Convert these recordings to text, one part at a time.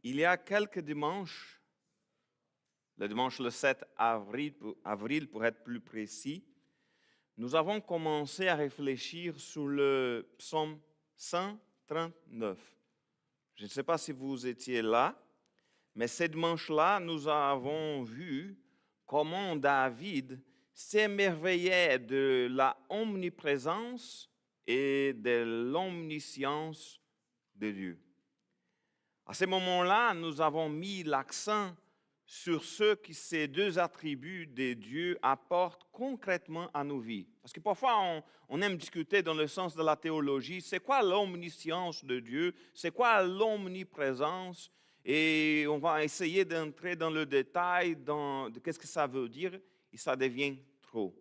Il y a quelques dimanches, le dimanche le 7 avril pour être plus précis, nous avons commencé à réfléchir sur le psaume 139. Je ne sais pas si vous étiez là, mais ce dimanche-là, nous avons vu comment David s'émerveillait de la omniprésence et de l'omniscience de Dieu. À ce moment-là, nous avons mis l'accent sur ce que ces deux attributs de Dieu apportent concrètement à nos vies. Parce que parfois, on aime discuter dans le sens de la théologie, c'est quoi l'omniscience de Dieu, c'est quoi l'omniprésence, et on va essayer d'entrer dans le détail de qu'est-ce que ça veut dire, et ça devient trop.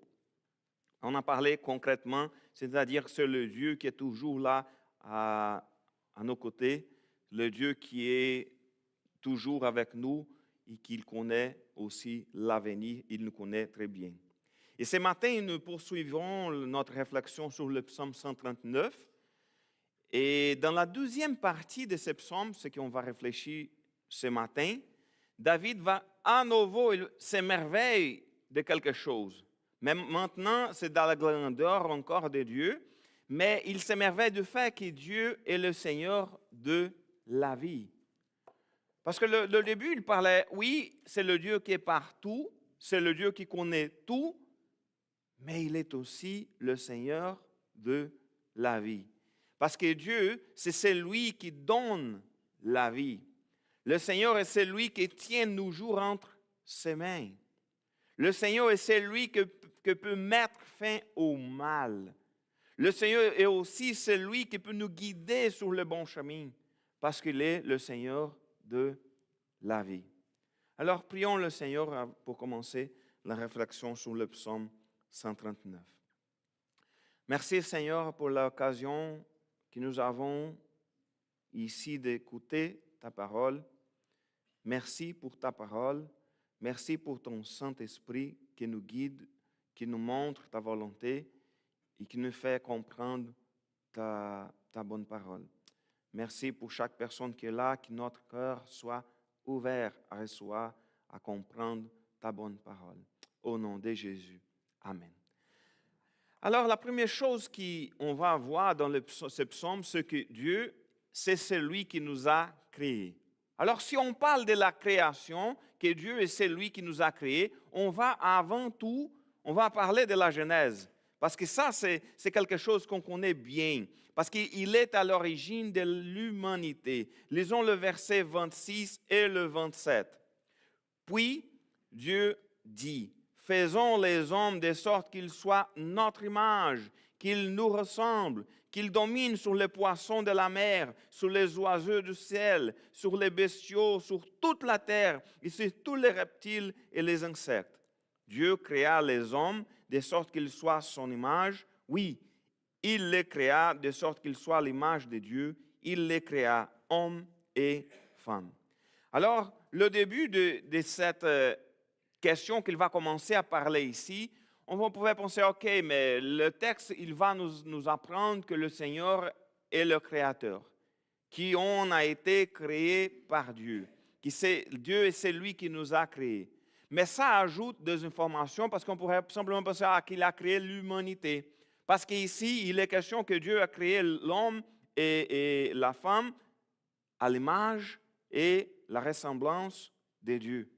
On a parlé concrètement, c'est-à-dire que c'est le Dieu qui est toujours là à nos côtés, le Dieu qui est toujours avec nous et qu'il connaît aussi l'avenir, il nous connaît très bien. Et ce matin, nous poursuivrons notre réflexion sur le psaume 139. Et dans la deuxième partie de ce psaume, ce qu'on va réfléchir ce matin, David va à nouveau s'émerveiller de quelque chose. Mais maintenant, c'est dans la grandeur encore de Dieu, mais il s'émerveille du fait que Dieu est le Seigneur de la vie. Parce que le début, il parlait, oui, c'est le Dieu qui est partout, c'est le Dieu qui connaît tout, mais il est aussi le Seigneur de la vie. Parce que Dieu, c'est celui qui donne la vie. Le Seigneur est celui qui tient nos jours entre ses mains. Le Seigneur est celui que peut mettre fin au mal. Le Seigneur est aussi celui qui peut nous guider sur le bon chemin, parce qu'il est le Seigneur de la vie. Alors, prions le Seigneur pour commencer la réflexion sur le psaume 139. Merci Seigneur pour l'occasion que nous avons ici d'écouter ta parole. Merci pour ta parole. Merci pour ton Saint-Esprit qui nous guide, qui nous montre ta volonté et qui nous fait comprendre ta bonne parole. Merci pour chaque personne qui est là, que notre cœur soit ouvert à recevoir, à comprendre ta bonne parole. Au nom de Jésus. Amen. Alors, la première chose qu'on va voir dans ce psaume, c'est que Dieu, c'est celui qui nous a créés. Alors, si on parle de la création, que Dieu est celui qui nous a créés, on va avant tout, on va parler de la Genèse. Parce que ça, c'est quelque chose qu'on connaît bien. Parce qu'il est à l'origine de l'humanité. Lisons le verset 26 et le 27. Puis, Dieu dit, faisons les hommes de sorte qu'ils soient notre image, qu'ils nous ressemblent, qu'ils dominent sur les poissons de la mer, sur les oiseaux du ciel, sur les bestiaux, sur toute la terre et sur tous les reptiles et les insectes. Dieu créa les hommes de sorte qu'ils soient son image. Oui, il les créa de sorte qu'ils soient l'image de Dieu. Il les créa hommes et femmes. Alors, le début de cette question qu'il va commencer à parler ici, on pouvait penser, OK, mais le texte, il va nous apprendre que le Seigneur est le Créateur, qu'on a été créé par Dieu, que Dieu est celui qui nous a créés. Mais ça ajoute des informations parce qu'on pourrait simplement penser qu'il a créé l'humanité. Parce qu'ici, il est question que Dieu a créé l'homme et la femme à l'image et la ressemblance de Dieu.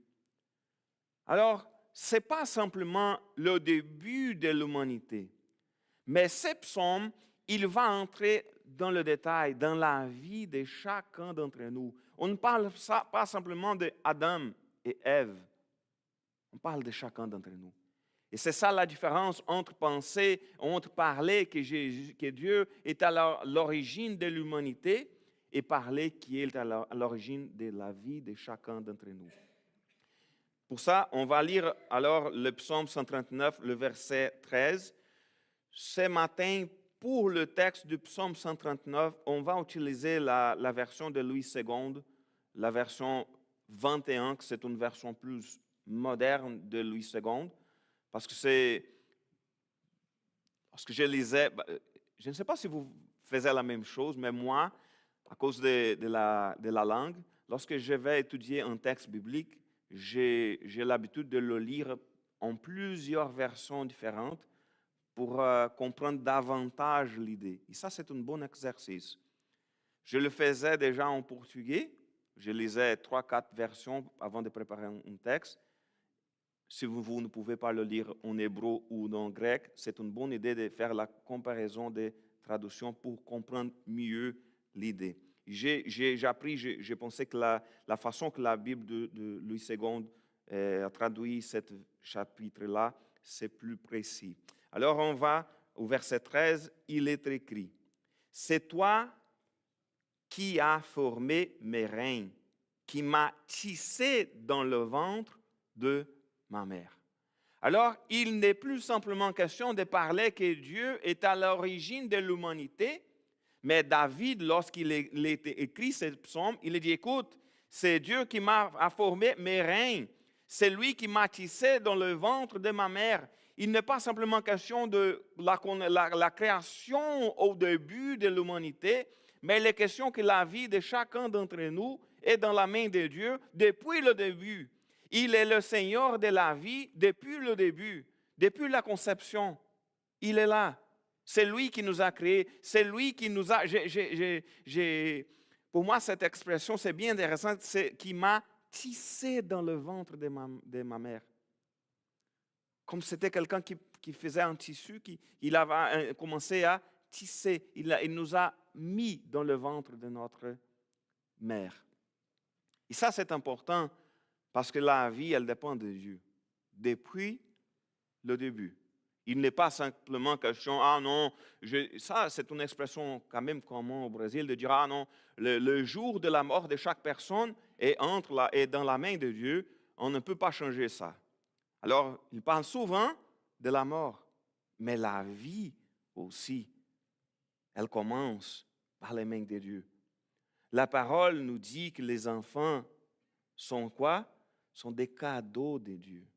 Alors, ce n'est pas simplement le début de l'humanité, mais ce psaume, il va entrer dans le détail, dans la vie de chacun d'entre nous. On ne parle pas simplement d'Adam et Ève, on parle de chacun d'entre nous. Et c'est ça la différence entre penser, entre parler que Dieu est à l'origine de l'humanité et parler qu'il est à l'origine de la vie de chacun d'entre nous. Pour ça, on va lire alors le psaume 139, le verset 13. Ce matin, pour le texte du psaume 139, on va utiliser la version de Louis II, la version 21, que c'est une version plus moderne de Louis II, parce que je lisais, je ne sais pas si vous faisiez la même chose, mais moi, à cause de la langue, lorsque je vais étudier un texte biblique, j'ai l'habitude de le lire en plusieurs versions différentes pour comprendre davantage l'idée. Et ça, c'est un bon exercice. Je le faisais déjà en portugais. Je lisais 3-4 versions avant de préparer un texte. Si vous ne pouvez pas le lire en hébreu ou en grec, c'est une bonne idée de faire la comparaison des traductions pour comprendre mieux l'idée. J'ai appris, j'ai pensé que la façon que la Bible de Louis II a traduit ce chapitre-là, c'est plus précis. Alors on va au verset 13, il est écrit, « C'est toi qui as formé mes reins, qui m'as tissé dans le ventre de ma mère. » Alors, il n'est plus simplement question de parler que Dieu est à l'origine de l'humanité, mais David, lorsqu'il a écrit ce psaume, il a dit, écoute, c'est Dieu qui m'a formé mes reins, c'est lui qui m'a tissé dans le ventre de ma mère. Il n'est pas simplement question de la création au début de l'humanité, mais il est question que la vie de chacun d'entre nous est dans la main de Dieu depuis le début. Il est le Seigneur de la vie depuis le début, depuis la conception. Il est là. C'est lui qui nous a créés. C'est lui qui nous a... Pour moi, cette expression, c'est bien intéressant. C'est qui m'a tissé dans le ventre de ma mère. Comme c'était quelqu'un qui faisait un tissu, il avait commencé à tisser. Il nous a mis dans le ventre de notre mère. Et ça, c'est important parce que la vie, elle dépend de Dieu. Depuis le début. Il n'est pas simplement question, ah non, ça c'est une expression quand même commune au Brésil, de dire, ah non, le jour de la mort de chaque personne est dans la main de Dieu, on ne peut pas changer ça. Alors, il parle souvent de la mort, mais la vie aussi, elle commence par les mains de Dieu. La parole nous dit que les enfants sont quoi? Sont des cadeaux de Dieu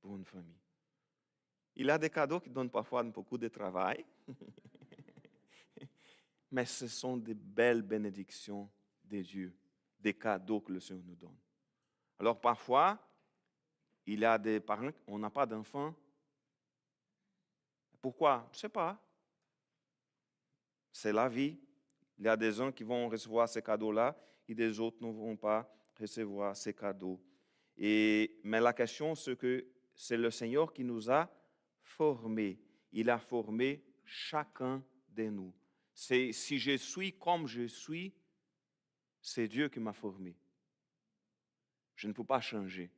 pour une famille. Il y a des cadeaux qui donnent parfois beaucoup de travail, mais ce sont des belles bénédictions de Dieu, des cadeaux que le Seigneur nous donne. Alors parfois, il y a des parents, on n'a pas d'enfants. Pourquoi? Je ne sais pas. C'est la vie. Il y a des gens qui vont recevoir ces cadeaux-là et des autres ne vont pas recevoir ces cadeaux. Mais la question, c'est que c'est le Seigneur qui nous a formés. Il a formé chacun de nous. Si je suis comme je suis, c'est Dieu qui m'a formé. Je ne peux pas changer.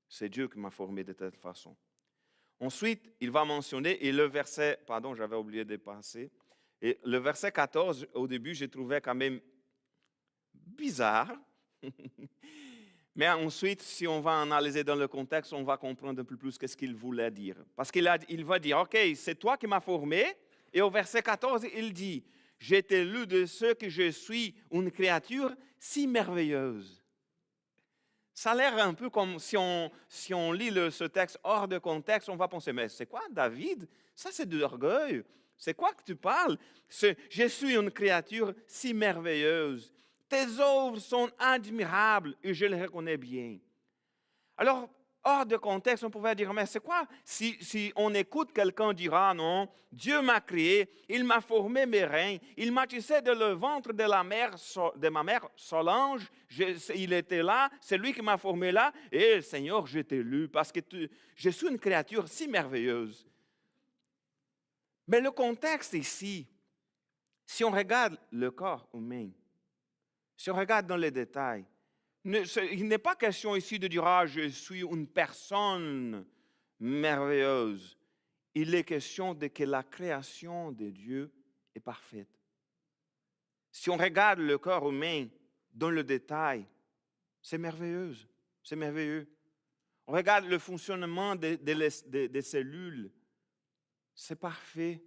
C'est Dieu qui m'a formé de telle façon. Ensuite, il va mentionner, et le verset, pardon, j'avais oublié de passer, et le verset 14, au début, j'ai trouvé quand même bizarre. Mais ensuite, si on va analyser dans le contexte, on va comprendre un peu plus ce qu'il voulait dire. Parce qu'il va dire, OK, c'est toi qui m'as formé. Et au verset 14, il dit, j'ai été lu de ceux que je suis une créature si merveilleuse. Ça a l'air un peu comme si on lit ce texte hors de contexte, on va penser, mais c'est quoi David? Ça c'est de l'orgueil. C'est quoi que tu parles? Je suis une créature si merveilleuse. Tes œuvres sont admirables et je les reconnais bien. Alors, hors de contexte, on pouvait dire, mais c'est quoi? Si on écoute quelqu'un dire, ah non, Dieu m'a créé, il m'a formé mes reins, il m'a tissé de le ventre de ma mère Solange, il était là, c'est lui qui m'a formé là, et Seigneur, je t'ai lu parce que je suis une créature si merveilleuse. Mais le contexte ici, si on regarde le corps humain, si on regarde dans les détails, il n'est pas question ici de dire « Ah, je suis une personne merveilleuse ». Il est question de que la création de Dieu est parfaite. Si on regarde le corps humain dans le détail, c'est merveilleux, c'est merveilleux. On regarde le fonctionnement des cellules, c'est parfait.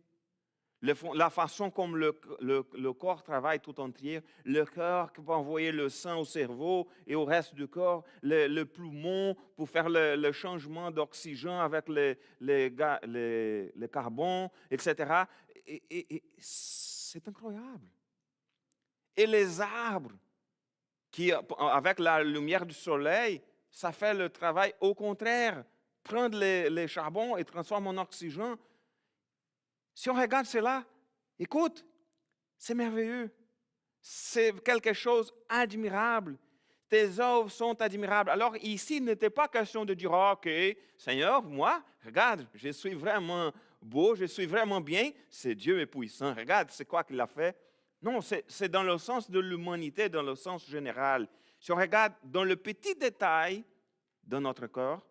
La façon comme le corps travaille tout entier, le cœur qui peut envoyer le sang au cerveau et au reste du corps, le poumon pour faire le changement d'oxygène avec le carbone, etc. Et c'est incroyable. Et les arbres, qui, avec la lumière du soleil, ça fait le travail au contraire. Prendre les charbons et transformer en oxygène. Si on regarde cela, écoute, c'est merveilleux. C'est quelque chose d'admirable. Tes œuvres sont admirables. Alors ici, il n'était pas question de dire, OK, Seigneur, moi, regarde, je suis vraiment beau, je suis vraiment bien. C'est Dieu est puissant. Regarde, c'est quoi qu'il a fait. Non, c'est dans le sens de l'humanité, dans le sens général. Si on regarde dans le petit détail de notre corps,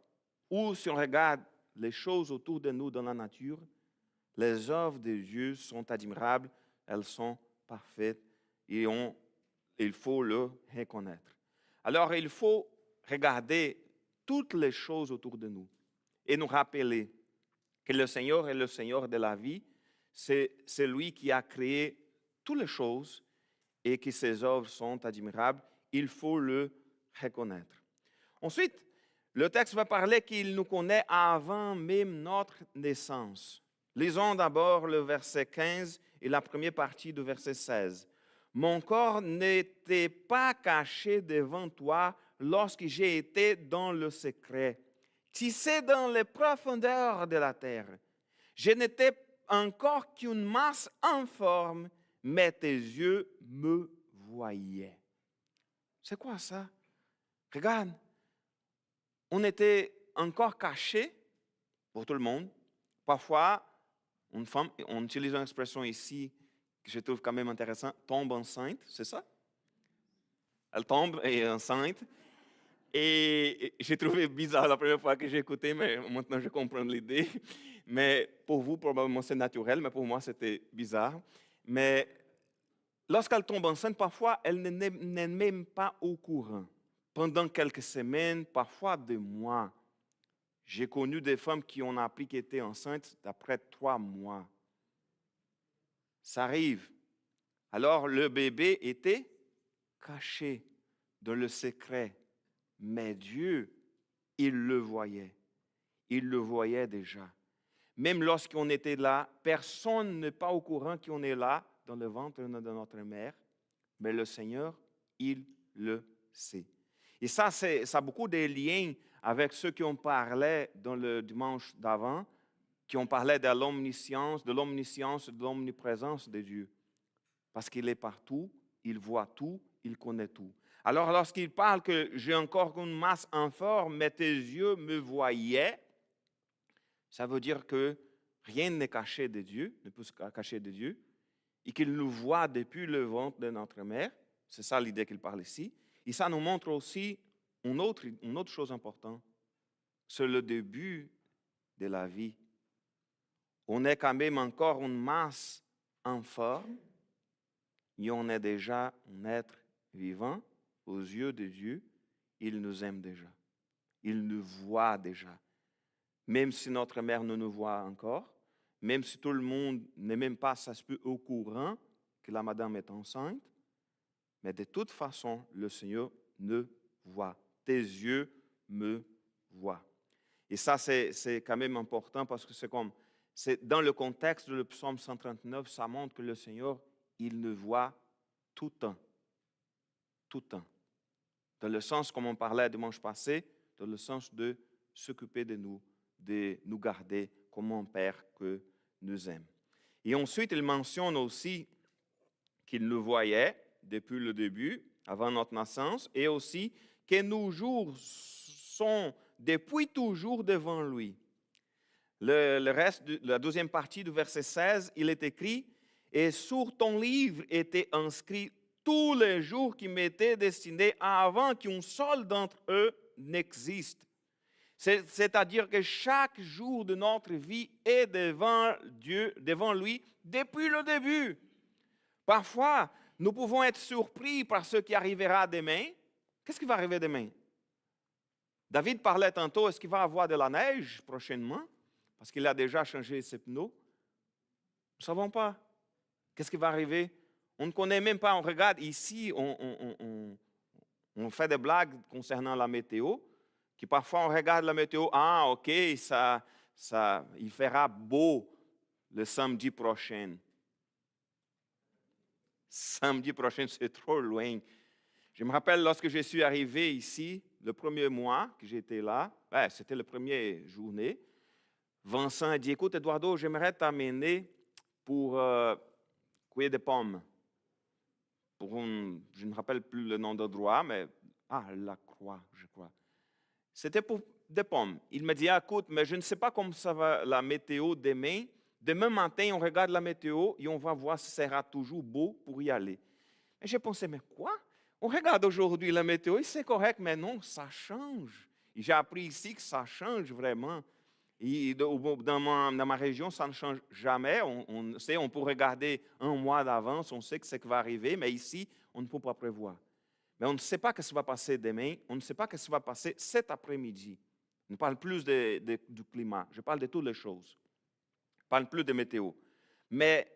ou si on regarde les choses autour de nous dans la nature, les œuvres de Dieu sont admirables, elles sont parfaites et il faut le reconnaître. Alors, il faut regarder toutes les choses autour de nous et nous rappeler que le Seigneur est le Seigneur de la vie, c'est lui qui a créé toutes les choses et que ses œuvres sont admirables. Il faut le reconnaître. Ensuite, le texte va parler qu'il nous connaît avant même notre naissance. Lisons d'abord le verset 15 et la première partie du verset 16. Mon corps n'était pas caché devant toi lorsque j'ai été dans le secret, tissé dans les profondeurs de la terre. Je n'étais encore qu'une masse informe, mais tes yeux me voyaient. C'est quoi ça? Regarde, on était encore caché pour tout le monde. Parfois, une femme, on utilise une expression ici que je trouve quand même intéressante, tombe enceinte, c'est ça? Elle tombe et est enceinte. Et j'ai trouvé bizarre la première fois que j'ai écouté, mais maintenant je comprends l'idée. Mais pour vous, probablement c'est naturel, mais pour moi c'était bizarre. Mais lorsqu'elle tombe enceinte, parfois elle n'est même pas au courant. Pendant quelques semaines, parfois des mois. J'ai connu des femmes qui ont appris qu'elles étaient enceintes après 3 mois. Ça arrive. Alors le bébé était caché dans le secret. Mais Dieu, il le voyait. Il le voyait déjà. Même lorsqu'on était là, personne n'est pas au courant qu'on est là dans le ventre de notre mère. Mais le Seigneur, il le sait. Et ça a beaucoup de liens avec ceux qui ont parlé dans le dimanche d'avant, qui ont parlé de l'omniscience, de l'omniprésence de Dieu. Parce qu'il est partout, il voit tout, il connaît tout. Alors lorsqu'il parle que j'ai encore une masse informe, mais tes yeux me voyaient, ça veut dire que rien n'est caché de Dieu, ne peut se cacher de Dieu, et qu'il nous voit depuis le ventre de notre mère. C'est ça l'idée qu'il parle ici. Et ça nous montre aussi une autre chose importante. C'est le début de la vie. On est quand même encore une masse informe, et on est déjà un être vivant. Aux yeux de Dieu, il nous aime déjà. Il nous voit déjà. Même si notre mère ne nous voit encore, même si tout le monde n'est même pas, ça se peut, au courant que la madame est enceinte, mais de toute façon, le Seigneur me voit. Tes yeux me voient. Et ça, c'est quand même important parce que c'est dans le contexte du psaume 139, ça montre que le Seigneur, il nous voit tout le temps. Tout le temps. Dans le sens, comme on parlait dimanche passé, dans le sens de s'occuper de nous garder comme un Père que nous aime. Et ensuite, il mentionne aussi qu'il nous voyait depuis le début, avant notre naissance, et aussi que nos jours sont depuis toujours devant lui. Le reste de la deuxième partie du verset 16, il est écrit « Et sur ton livre étaient inscrits tous les jours qui m'étaient destinés avant qu'un seul d'entre eux n'existe. » C'est-à-dire que chaque jour de notre vie est devant Dieu, devant lui, depuis le début. Parfois, nous pouvons être surpris par ce qui arrivera demain. Qu'est-ce qui va arriver demain? David parlait tantôt, est-ce qu'il va y avoir de la neige prochainement? Parce qu'il a déjà changé ses pneus. Nous ne savons pas. Qu'est-ce qui va arriver? On ne connaît même pas. On regarde ici, on fait des blagues concernant la météo, qui parfois on regarde la météo, ah ok, il fera beau le samedi prochain. Samedi prochain, c'est trop loin. Je me rappelle lorsque je suis arrivé ici, le premier mois que j'étais là, c'était la première journée, Vincent a dit, écoute Eduardo, j'aimerais t'amener pour cueillir des pommes. Je ne me rappelle plus le nom d'endroit, mais la Croix, je crois. C'était pour des pommes. Il m'a dit, écoute, mais je ne sais pas comment ça va la météo demain. Demain matin, on regarde la météo et on va voir si ça sera toujours beau pour y aller. Et j'ai pensé, mais quoi? On regarde aujourd'hui la météo et c'est correct, mais non, ça change. Et j'ai appris ici que ça change vraiment. Et dans ma région, ça ne change jamais. On peut regarder un mois d'avance, on sait que c'est ce qui va arriver, mais ici, on ne peut pas prévoir. Mais on ne sait pas ce qui va passer demain, on ne sait pas ce qui va passer cet après-midi. Je ne parle plus du climat, je parle de toutes les choses. Je ne parle plus de météo. Mais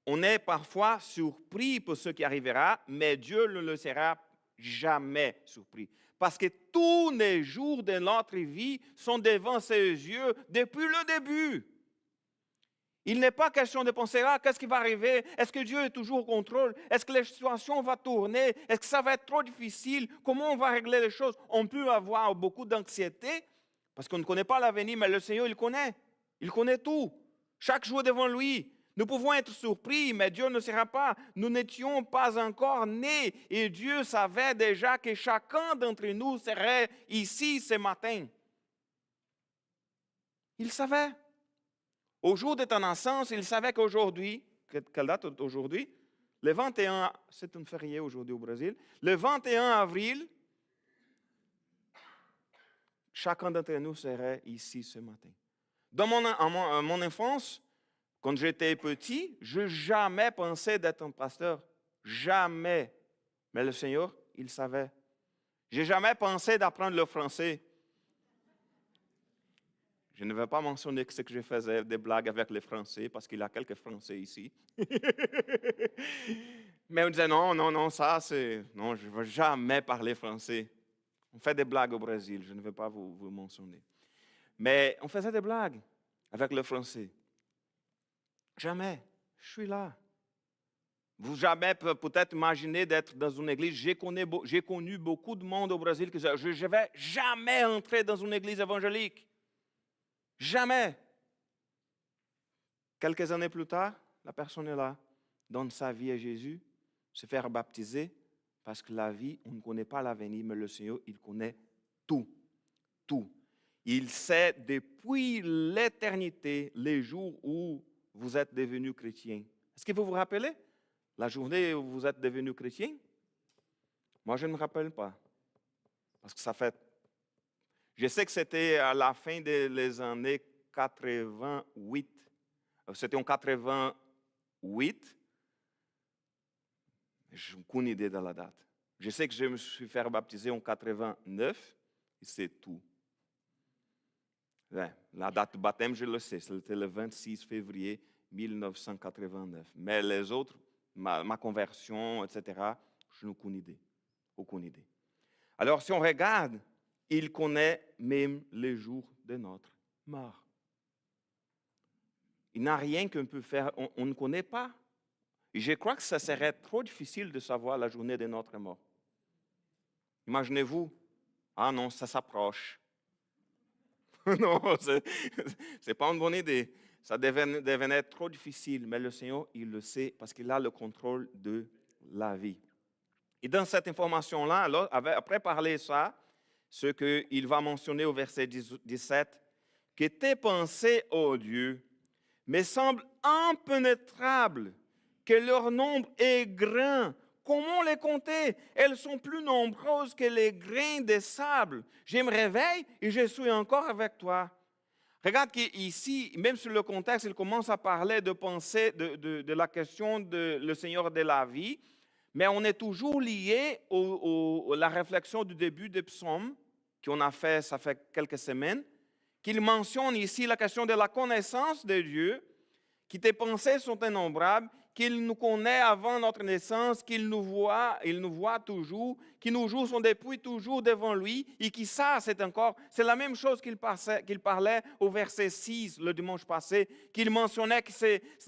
on est parfois surpris pour ce qui arrivera, mais Dieu ne le sera jamais surpris. Parce que tous les jours de notre vie sont devant ses yeux depuis le début. Il n'est pas question de penser, qu'est-ce qui va arriver? Est-ce que Dieu est toujours au contrôle? Est-ce que la situation va tourner? Est-ce que ça va être trop difficile? Comment on va régler les choses? On peut avoir beaucoup d'anxiété parce qu'on ne connaît pas l'avenir, mais le Seigneur, il connaît. Il connaît tout. Chaque jour devant lui. Nous pouvons être surpris, mais Dieu ne sera pas. Nous n'étions pas encore nés et Dieu savait déjà que chacun d'entre nous serait ici ce matin. Il savait. Au jour de ta naissance, il savait qu'aujourd'hui, quelle date aujourd'hui? Le 21, c'est un férié aujourd'hui au Brésil, le 21 avril, chacun d'entre nous serait ici ce matin. Dans mon enfance, quand j'étais petit, je n'ai jamais pensé d'être un pasteur. Jamais. Mais le Seigneur, il savait. Je n'ai jamais pensé d'apprendre le français. Je ne vais pas mentionner que je faisais des blagues avec les Français, parce qu'il y a quelques Français ici. Mais on disait non, ça c'est... Non, je ne vais jamais parler français. On fait des blagues au Brésil, je ne vais pas vous mentionner. Mais on faisait des blagues avec le français. Jamais. Je suis là. Vous jamais peut-être imaginé d'être dans une église. J'ai connu beaucoup de monde au Brésil qui disait, je ne vais jamais entrer dans une église évangélique. Jamais. Quelques années plus tard, la personne est là, donne sa vie à Jésus, se faire baptiser, parce que la vie, on ne connaît pas l'avenir, mais le Seigneur, il connaît tout. Tout. Il sait depuis l'éternité les jours où vous êtes devenu chrétien. Est-ce que vous vous rappelez la journée où vous êtes devenu chrétien? Moi, je ne me rappelle pas. Parce que ça fait... Je sais que c'était à la fin des années 88. C'était en 88. Je n'ai aucune idée de la date. Je sais que je me suis fait baptiser en 89 et c'est tout. La date de baptême, je le sais, c'était le 26 février 1989. Mais les autres, ma conversion, etc., je n'ai aucune idée. Aucune idée. Alors, si on regarde, il connaît même les jours de notre mort. Il n'y a rien qu'on peut faire, on ne connaît pas. Et je crois que ça serait trop difficile de savoir la journée de notre mort. Imaginez-vous, non, ça s'approche. Non, ce n'est pas une bonne idée. Ça devenait trop difficile, mais le Seigneur, il le sait parce qu'il a le contrôle de la vie. Et dans cette information-là, après parler ça, ce qu'il va mentionner au verset 17, que tes pensées, ô Dieu, me semblent impénétrables, que leur nombre est grand. Comment les compter? Elles sont plus nombreuses que les grains de sable. Je me réveille et je suis encore avec toi. Regarde qu'ici, même sur le contexte, il commence à parler de pensée, de la question de le Seigneur de la vie, mais on est toujours lié à la réflexion du début des psaumes qu'on a fait, ça fait quelques semaines, qu'il mentionne ici la question de la connaissance de Dieu, que tes pensées sont innombrables, qu'il nous connaît avant notre naissance, qu'il nous voit toujours, que nos jours sont depuis toujours devant lui, et que ça, c'est la même chose qu'il parlait au verset 6 le dimanche passé, qu'il mentionnait que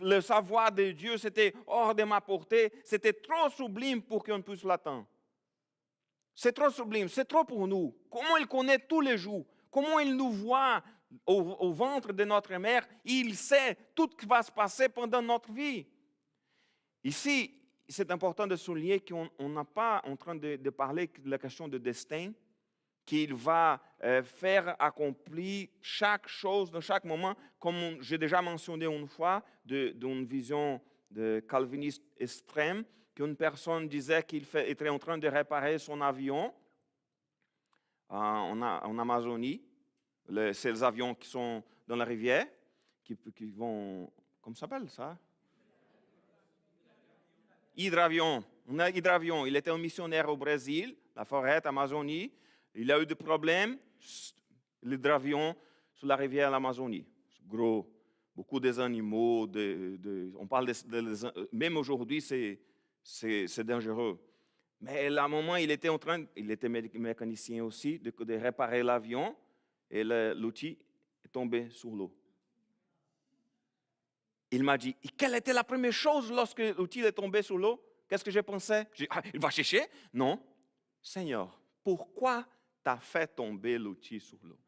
le savoir de Dieu, c'était hors de ma portée, c'était trop sublime pour qu'on puisse l'attendre. C'est trop sublime, c'est trop pour nous. Comment il connaît tous les jours? Comment il nous voit au ventre de notre mère? Il sait tout ce qui va se passer pendant notre vie. Ici, c'est important de souligner qu'on n'a pas en train de parler de la question de destin, qu'il va faire accomplir chaque chose dans chaque moment, comme j'ai déjà mentionné une fois, d'une vision de calviniste extrême, qu'une personne disait qu'il était en train de réparer son avion en Amazonie, ces avions qui sont dans la rivière, qui vont, comment ça s'appelle ça? Hydravion. Un hydravion. Il était un missionnaire au Brésil, la forêt, Amazonie. Il a eu des problèmes, l'hydravion sur la rivière Amazonie. Gros, beaucoup des animaux, on parle même aujourd'hui, c'est dangereux. Mais à un moment, il était mécanicien aussi, de réparer l'avion et l'outil est tombé sur l'eau. Il m'a dit, quelle était la première chose lorsque l'outil est tombé sur l'eau? Qu'est-ce que j'ai pensé? J'ai dit, il va chercher? Non. Seigneur, pourquoi t'as fait tomber l'outil sur l'eau?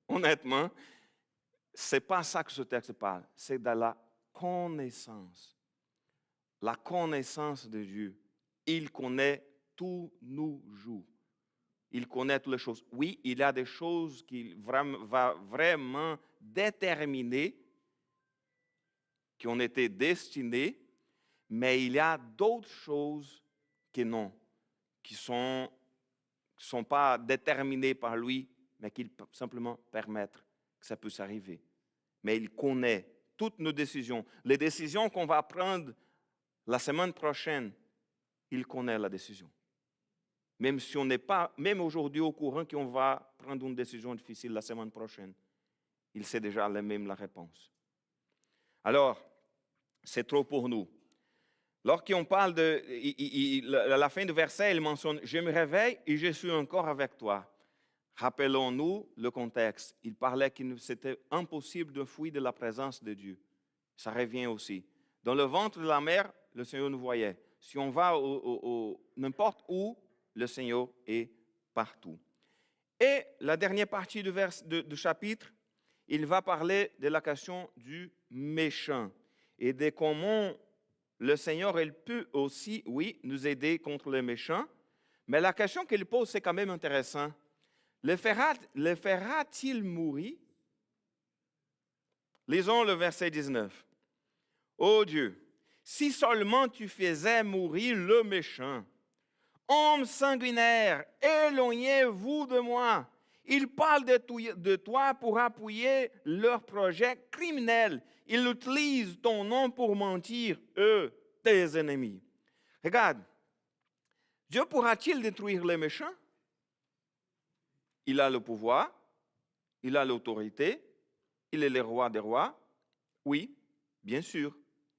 Honnêtement, ce n'est pas ça que ce texte parle. C'est de la connaissance. La connaissance de Dieu. Il connaît tous nos jours. Il connaît toutes les choses. Oui, il y a des choses qu'il va vraiment déterminer, qui ont été destinées, mais il y a d'autres choses qui non, qui ne sont pas déterminées par lui, mais qui simplement permettent que ça puisse arriver. Mais il connaît toutes nos décisions. Les décisions qu'on va prendre la semaine prochaine, il connaît la décision. Même si on n'est pas, même aujourd'hui au courant qu'on va prendre une décision difficile la semaine prochaine, il sait déjà même la réponse. Alors, c'est trop pour nous. Lorsqu'on parle à la fin du verset, il mentionne « Je me réveille et je suis encore avec toi ». Rappelons-nous le contexte. Il parlait qu'il c'était impossible de fuir de la présence de Dieu. Ça revient aussi. Dans le ventre de la mère, le Seigneur nous voyait. Si on va n'importe où, le Seigneur est partout. Et la dernière partie du chapitre, il va parler de la question du méchant et de comment le Seigneur, il peut aussi, oui, nous aider contre les méchants. Mais la question qu'il pose, c'est quand même intéressant. Le fera-t-il mourir? Lisons le verset 19. Ô Dieu, si seulement tu faisais mourir le méchant, homme sanguinaire, éloignez-vous de moi. Ils parlent de toi pour appuyer leurs projets criminels. Ils utilisent ton nom pour mentir, eux, tes ennemis. Regarde, Dieu pourra-t-il détruire les méchants? Il a le pouvoir, il a l'autorité, il est le roi des rois. Oui, bien sûr,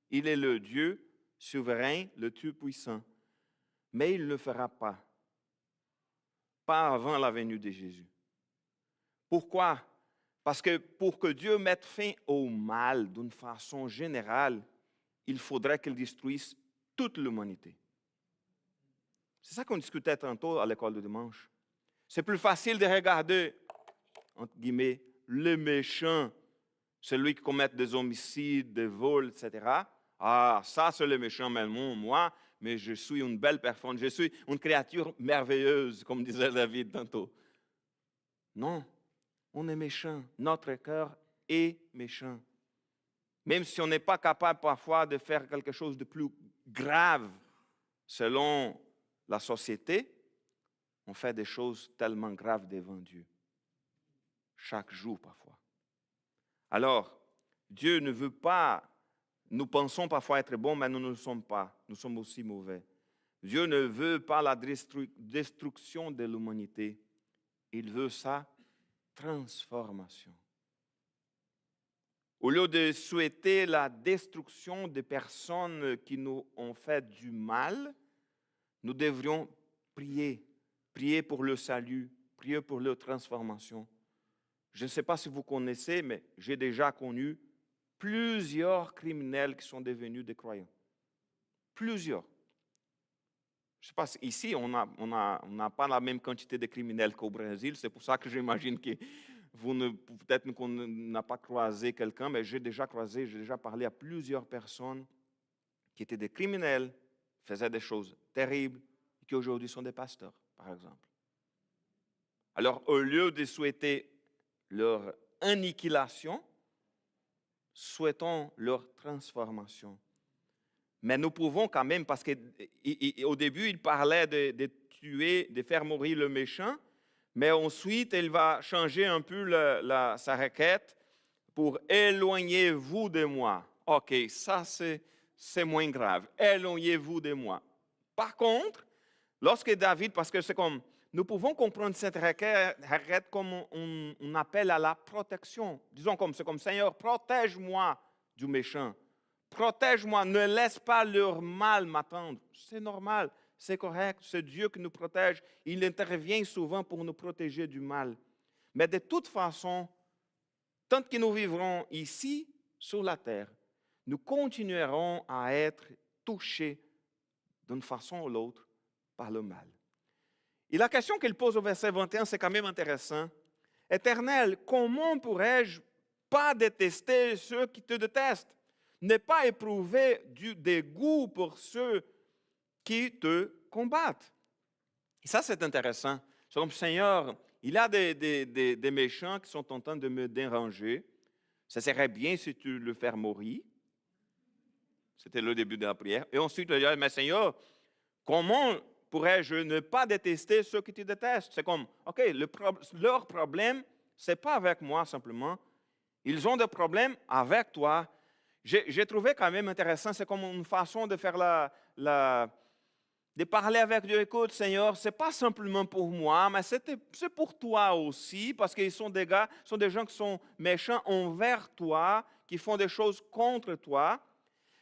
il est le Dieu souverain, le Tout-Puissant. Mais il ne le fera pas. Pas avant la venue de Jésus. Pourquoi? Parce que pour que Dieu mette fin au mal d'une façon générale, il faudrait qu'il détruise toute l'humanité. C'est ça qu'on discutait tantôt à l'école de dimanche. C'est plus facile de regarder, entre guillemets, le méchant, celui qui commet des homicides, des vols, etc. Ah, ça c'est le méchant, mais non, moi, mais je suis une belle personne, je suis une créature merveilleuse, comme disait David tantôt. Non, on est méchant, notre cœur est méchant. Même si on n'est pas capable parfois de faire quelque chose de plus grave selon la société, on fait des choses tellement graves devant Dieu. Chaque jour parfois. Alors, Dieu ne veut pas, nous pensons parfois être bons, mais nous ne le sommes pas. Nous sommes aussi mauvais. Dieu ne veut pas la destruction de l'humanité. Il veut sa transformation. Au lieu de souhaiter la destruction des personnes qui nous ont fait du mal, nous devrions prier. Prier pour le salut, prier pour leur transformation. Je ne sais pas si vous connaissez, mais j'ai déjà connu plusieurs criminels qui sont devenus des croyants. Plusieurs. Je sais pas, ici, on n'a pas la même quantité de criminels qu'au Brésil. C'est pour ça que j'imagine que peut-être qu'on n'a pas croisé quelqu'un, mais j'ai déjà parlé à plusieurs personnes qui étaient des criminels, faisaient des choses terribles, et qui aujourd'hui sont des pasteurs, par exemple. Alors, au lieu de souhaiter leur annihilation, souhaitons leur transformation. Mais nous pouvons quand même, parce qu'au début, il parlait de tuer, de faire mourir le méchant, mais ensuite, il va changer un peu sa requête pour éloignez-vous de moi. OK, ça c'est moins grave. Éloignez-vous de moi. Par contre, lorsque David, parce que c'est comme, nous pouvons comprendre cette requête comme un appel à la protection. Disons comme, c'est comme, Seigneur, protège-moi du méchant. Protège-moi, ne laisse pas leur mal m'attendre. C'est normal, c'est correct, c'est Dieu qui nous protège. Il intervient souvent pour nous protéger du mal. Mais de toute façon, tant que nous vivrons ici, sur la terre, nous continuerons à être touchés d'une façon ou l'autre par le mal. Et la question qu'il pose au verset 21, c'est quand même intéressant. Éternel, comment pourrais-je pas détester ceux qui te détestent? Ne pas éprouver du dégoût pour ceux qui te combattent. Et ça, c'est intéressant. C'est comme, Seigneur, il y a des méchants qui sont en train de me déranger. Ça serait bien si tu le fais mourir. C'était le début de la prière. Et ensuite, il dit, mais Seigneur, comment pourrais-je ne pas détester ceux qui te détestent? C'est comme, OK, leur problème, ce n'est pas avec moi simplement. Ils ont des problèmes avec toi. J'ai trouvé quand même intéressant, c'est comme une façon de faire de parler avec Dieu. Écoute, Seigneur, ce n'est pas simplement pour moi, mais c'est pour toi aussi, parce qu'ils sont des gens qui sont méchants envers toi, qui font des choses contre toi.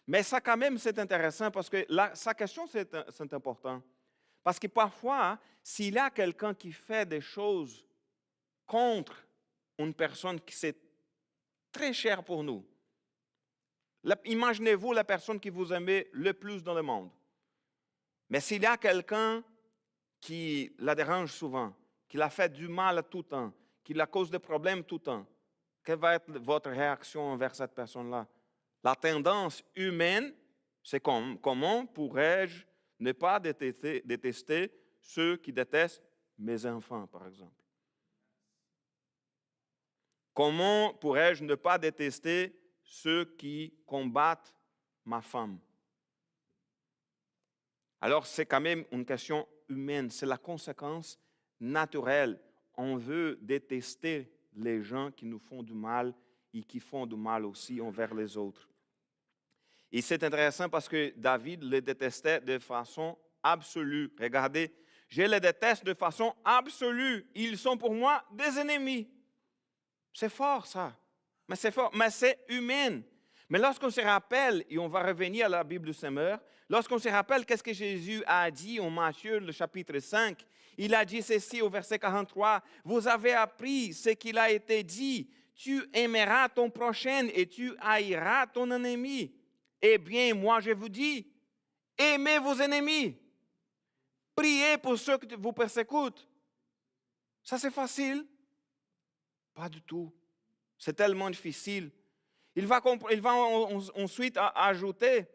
Mais ça, quand même, c'est intéressant, parce que sa question, c'est important. Parce que parfois, s'il y a quelqu'un qui fait des choses contre une personne qui c'est très chère pour nous, imaginez-vous la personne qui vous aimez le plus dans le monde. Mais s'il y a quelqu'un qui la dérange souvent, qui la fait du mal tout le temps, qui la cause des problèmes tout le temps, quelle va être votre réaction envers cette personne-là? La tendance humaine, c'est comment pourrais-je ne pas détester ceux qui détestent mes enfants, par exemple? Comment pourrais-je ne pas détester ceux qui combattent ma femme? Alors, c'est quand même une question humaine, c'est la conséquence naturelle. On veut détester les gens qui nous font du mal et qui font du mal aussi envers les autres. Et c'est intéressant parce que David les détestait de façon absolue. Regardez, je les déteste de façon absolue. Ils sont pour moi des ennemis. C'est fort ça, mais c'est fort, mais c'est humain. Mais lorsqu'on se rappelle, et on va revenir à la Bible du Semeur, lorsqu'on se rappelle qu'est-ce que Jésus a dit en Matthieu, le chapitre 5, il a dit ceci au verset 43, « Vous avez appris ce qu'il a été dit, tu aimeras ton prochain et tu haïras ton ennemi. Eh bien, moi je vous dis, aimez vos ennemis, priez pour ceux qui vous persécutent. » Ça c'est facile? Pas du tout. C'est tellement difficile. Il va ensuite ajouter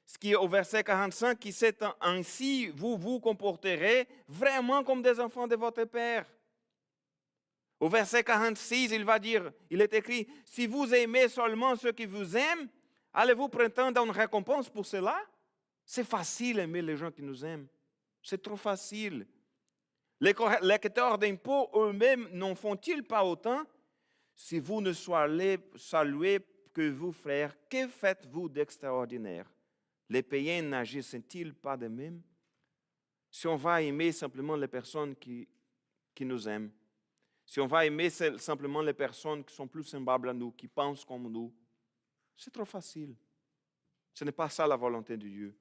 ce qui est au verset 45, qui c'est ainsi, vous vous comporterez vraiment comme des enfants de votre Père. Au verset 46, il est écrit, si vous aimez seulement ceux qui vous aiment, allez-vous prétendre à une récompense pour cela? C'est facile d'aimer les gens qui nous aiment. C'est trop facile. Les collecteurs d'impôts eux-mêmes n'en font-ils pas autant? Si vous ne soyez salués que vous, frères, que faites-vous d'extraordinaire? Les païens n'agissent-ils pas de même? Si on va aimer simplement les personnes qui nous aiment, si on va aimer simplement les personnes qui sont plus semblables à nous, qui pensent comme nous, c'est trop facile. Ce n'est pas ça la volonté de Dieu.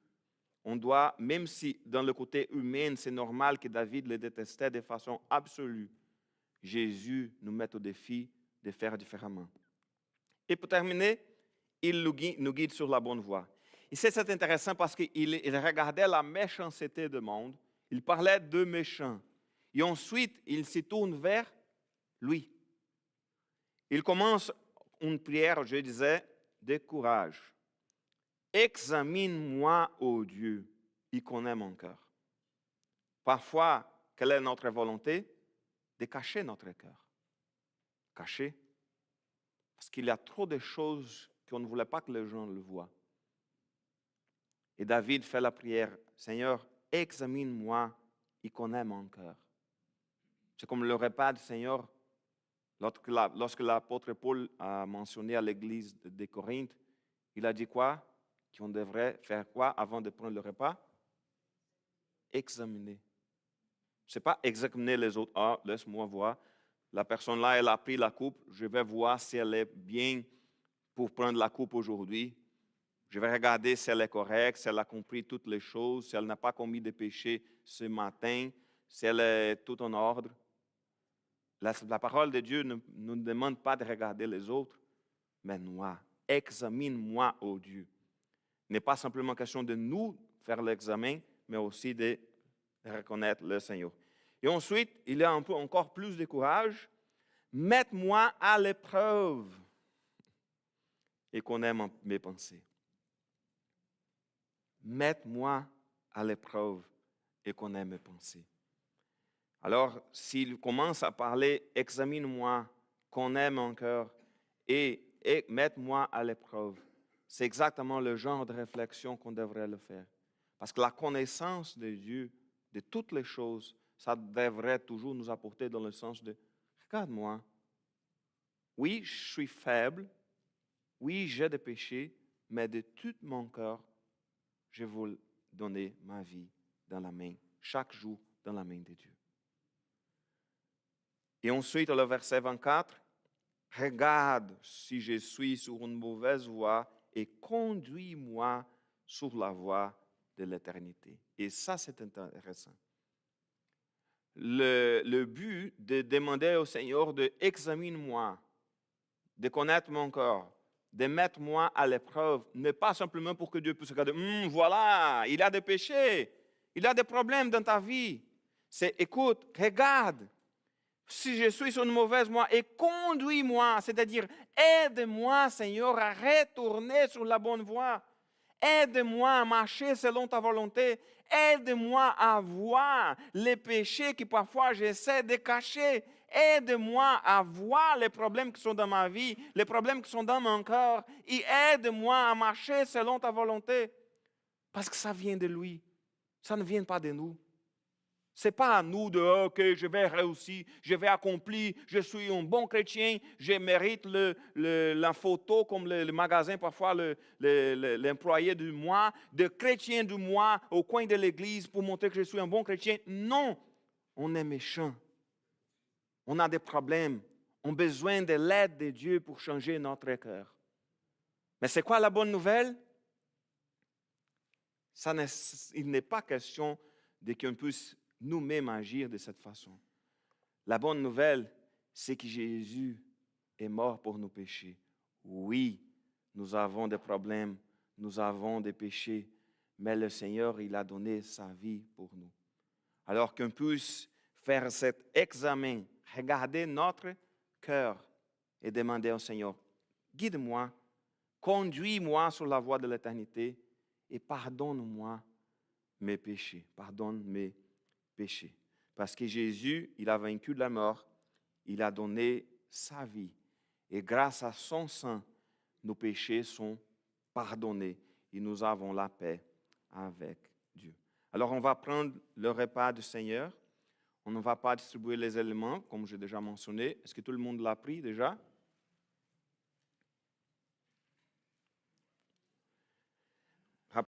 On doit, même si dans le côté humain, c'est normal que David les détestait de façon absolue, Jésus nous met au défi de faire différemment. Et pour terminer, il nous guide sur la bonne voie. ici c'est intéressant parce qu'il regardait la méchanceté du monde. Il parlait de méchants. Et ensuite, il se tourne vers lui. Il commence une prière, je disais, de courage. Examine-moi, ô Dieu, et connais mon cœur. Parfois, quelle est notre volonté? De cacher notre cœur. Cacher. Parce qu'il y a trop de choses qu'on ne voulait pas que les gens le voient. Et David fait la prière, Seigneur, examine-moi et connais mon cœur. C'est comme le repas du Seigneur, lorsque l'apôtre Paul a mentionné à l'église de Corinthe, il a dit quoi? Qu'on devrait faire quoi avant de prendre le repas? Examiner. Ce n'est pas examiner les autres. Ah, laisse-moi voir. La personne là, elle a pris la coupe. Je vais voir si elle est bien pour prendre la coupe aujourd'hui. Je vais regarder si elle est correcte, si elle a compris toutes les choses, si elle n'a pas commis de péché ce matin, si elle est tout en ordre. La parole de Dieu ne nous demande pas de regarder les autres, mais moi, examine-moi, ô Dieu. Ce n'est pas simplement question de nous faire l'examen, mais aussi de reconnaître le Seigneur. Et ensuite, il y a encore plus de courage. Mets-moi à l'épreuve et connais mes pensées. Mets-moi à l'épreuve et connais mes pensées. Alors, s'il commence à parler, examine-moi, connais mon cœur et mets-moi à l'épreuve, c'est exactement le genre de réflexion qu'on devrait le faire. Parce que la connaissance de Dieu, de toutes les choses, ça devrait toujours nous apporter dans le sens de, regarde-moi, oui, je suis faible, oui, j'ai des péchés, mais de tout mon cœur, je veux donner ma vie dans la main, chaque jour dans la main de Dieu. Et ensuite, le verset 24, regarde si je suis sur une mauvaise voie et conduis-moi sur la voie de l'éternité. Et ça, c'est intéressant. Le but de demander au Seigneur de examine-moi, de connaître mon corps, de mettre moi à l'épreuve, n'est pas simplement pour que Dieu puisse regarder, voilà, il a des péchés, il a des problèmes dans ta vie. C'est, écoute, regarde, si je suis sur une mauvaise voie, et conduis-moi, c'est-à-dire aide-moi, Seigneur, à retourner sur la bonne voie. Aide-moi à marcher selon ta volonté. Aide-moi à voir les péchés que parfois j'essaie de cacher. Aide-moi à voir les problèmes qui sont dans ma vie, les problèmes qui sont dans mon cœur. Et aide-moi à marcher selon ta volonté. Parce que ça vient de lui. Ça ne vient pas de nous. Ce n'est pas à nous de « OK, je vais réussir, je vais accomplir, je suis un bon chrétien, je mérite la photo comme le magasin, parfois l'employé du mois, de chrétien du mois au coin de l'église pour montrer que je suis un bon chrétien. » Non, on est méchant. On a des problèmes. On a besoin de l'aide de Dieu pour changer notre cœur. Mais c'est quoi la bonne nouvelle? Il n'est pas question de qu'on puisse nous-mêmes agir de cette façon. La bonne nouvelle, c'est que Jésus est mort pour nos péchés. Oui, nous avons des problèmes, nous avons des péchés, mais le Seigneur, il a donné sa vie pour nous. Alors qu'on puisse faire cet examen, regarder notre cœur et demander au Seigneur, guide-moi, conduis-moi sur la voie de l'éternité et pardonne-moi mes péchés, pardonne mes péché. Parce que Jésus, il a vaincu la mort, il a donné sa vie. Et grâce à son sang, nos péchés sont pardonnés et nous avons la paix avec Dieu. Alors, on va prendre le repas du Seigneur. On ne va pas distribuer les éléments, comme j'ai déjà mentionné. Est-ce que tout le monde l'a pris déjà?